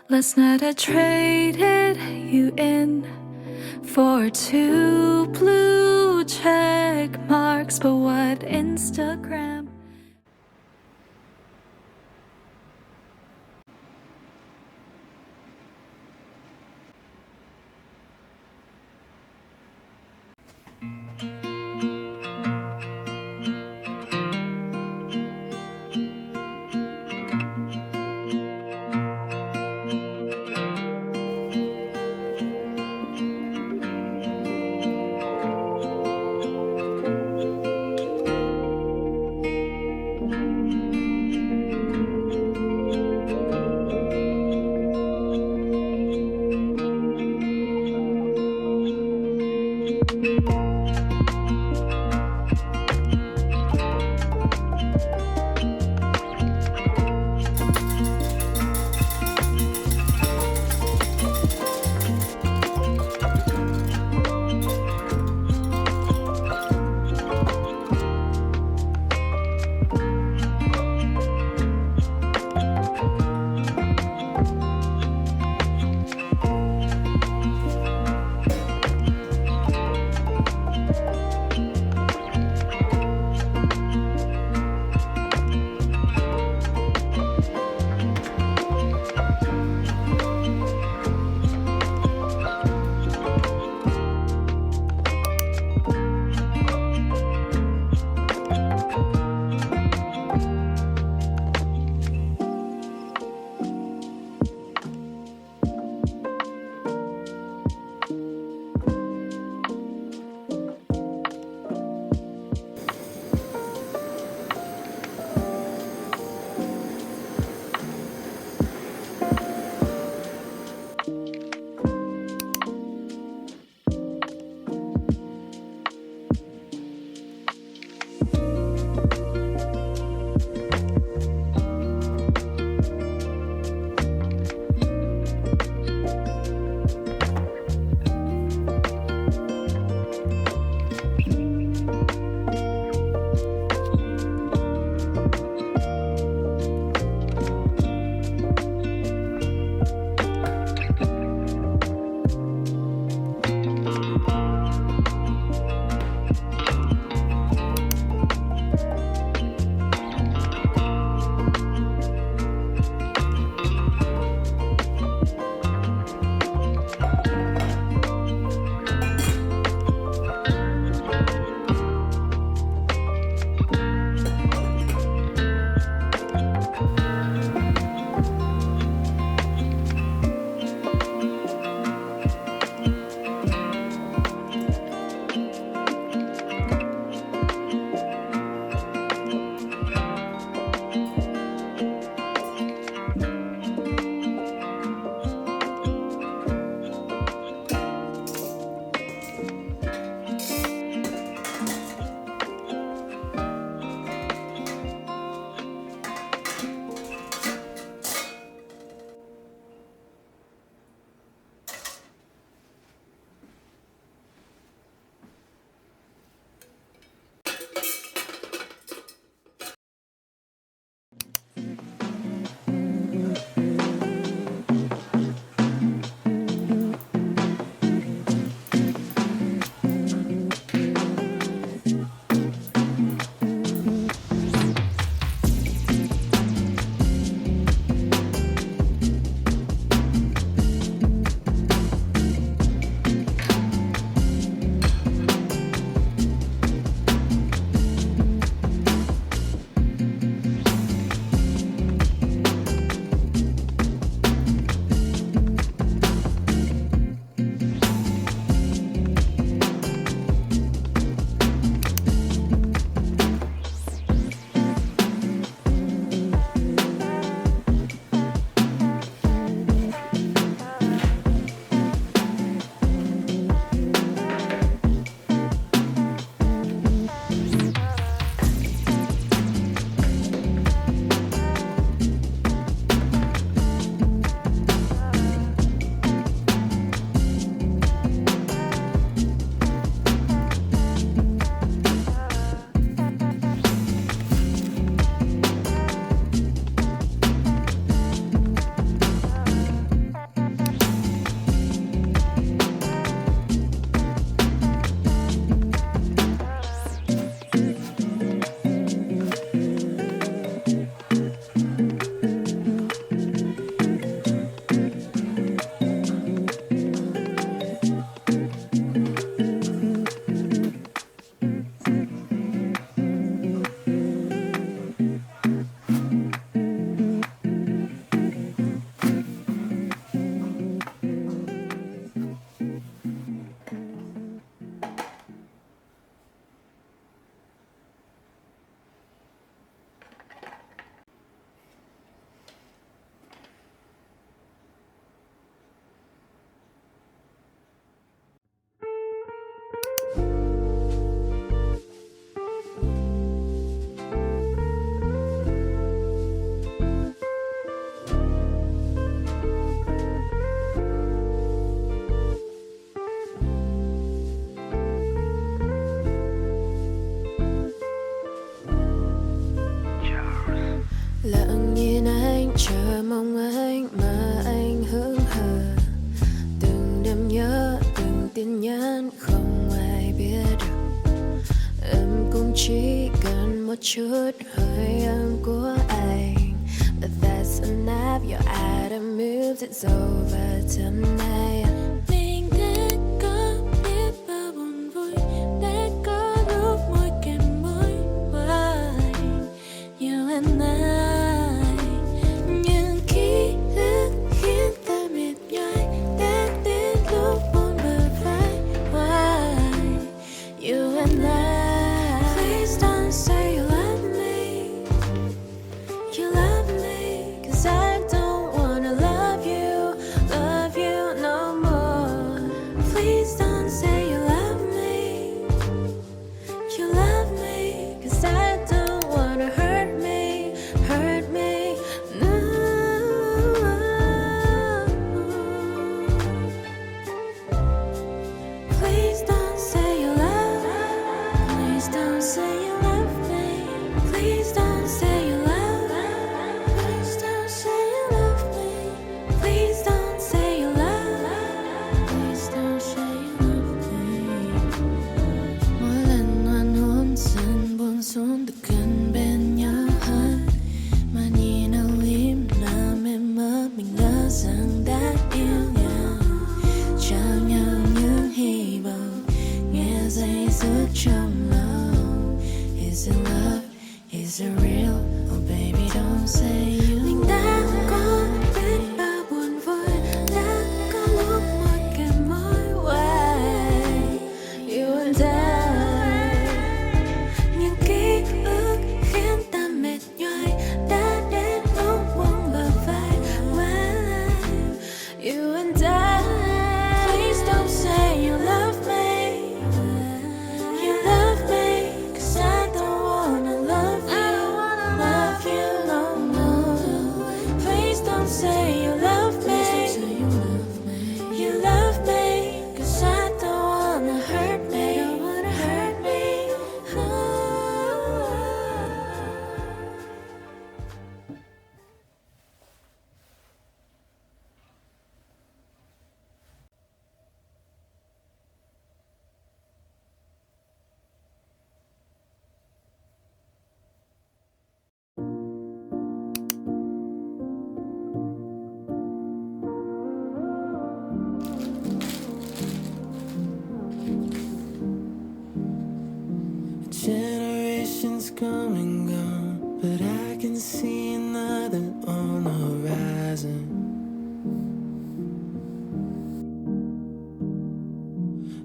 Last night I traded you in for 2 blue check marks, but what Instagram? chút hơi ấm của anh. But that's enough, your item moves, it's over tonight. Mình đã có biết bao buồn vui, đã có lúc môi kèm môi. Why you and I, những ký ức khiến ta mệt nhoài, đã đến lúc buồn bờ vai. Why you and I, please don't say you love me. You love me, 'cause I don't wanna love you no more. Please don't say you love me. You love me, 'cause I don't wanna hurt me no. Please don't say you love me. Please don't say you love me. Please don't say you love me. Please don't say you love me. Please don't say you love me. Please don't say you love me. Mỗi lần hoan hôn dần buồn xuống được gần bên nhau hơn, mà nhìn âu im làm em mơ mình ngỡ rằng đã yêu nhau, trao nhau những hy vọng nghe dây dứt trong lòng. Is it love? Is it real? Oh baby don't say you. Mình đã có biết bao buồn vui, đã có lúc môi kèm môi. Why you and I, những ký ức khiến ta mệt nhoài, đã đến lúc buông bờ vai. Why you and I, please don't say you love me. You love me, 'cause I don't wanna love you no more. Please don't say you love me. You love me, 'cause I don't wanna hurt me no. Generations come and gone, but I can see another on the horizon.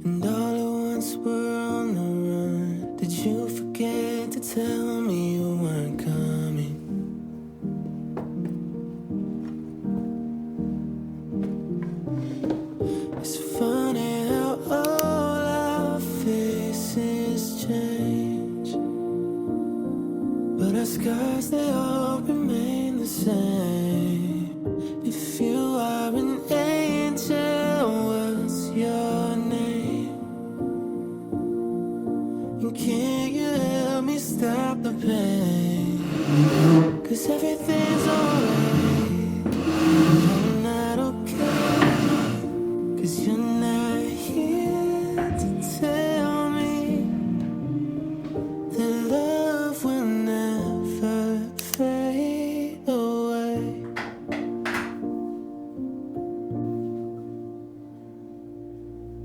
And all at once we're on the run. Did you forget to tell me you weren't coming? It's funny how all our faces change, but our scars, they all remain the same. If you are an angel, what's your name? And can you help me stop the pain? 'Cause everything's alright, I'm not okay. 'Cause you're not here to tell me that love will never fade away.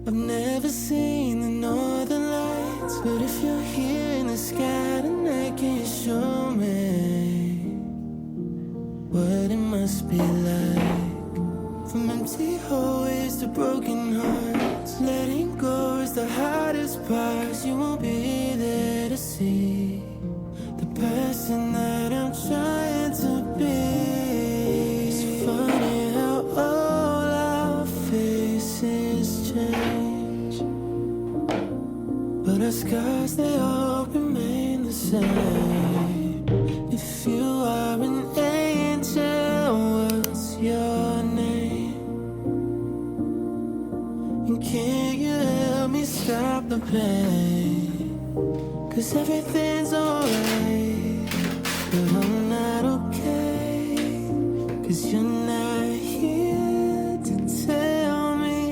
I've never seen the northern lights, but if you're here in the sky tonight, can you show me what it must be like? From empty hallways to broken hearts, letting go is the hardest part. You won't be there to see the person that I'm trying to be. It's funny how all our faces change, but our scars, they all remain the same. If you are an angel, what's your name? And can you help me stop the pain? 'Cause everything's alright, but I'm not okay. 'Cause you're not here to tell me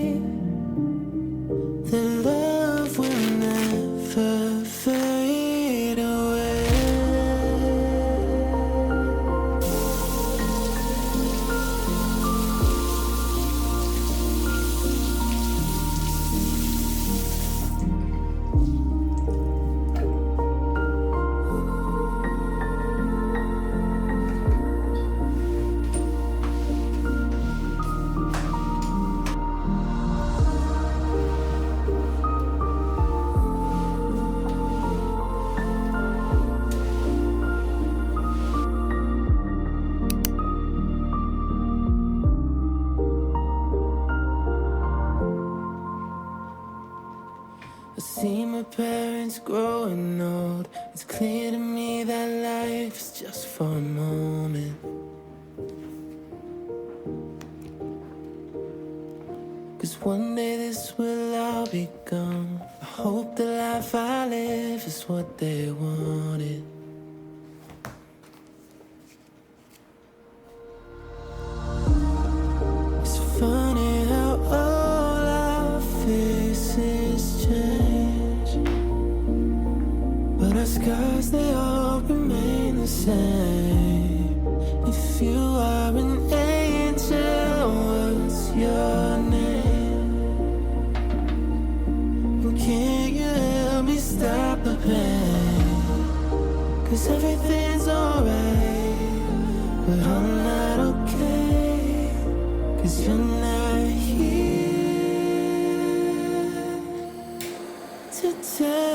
that love will never fade away. my parents growing old, it's clear to me that life is just for a moment. 'Cause one day this will all be gone. I hope the life I live is what they wanted. It's funny how all our faces change, but our scars, they all remain the same. If you are an angel, what's your name? And can you help me stop the pain? 'Cause everything's alright, but I'm not okay. 'Cause you're not here today.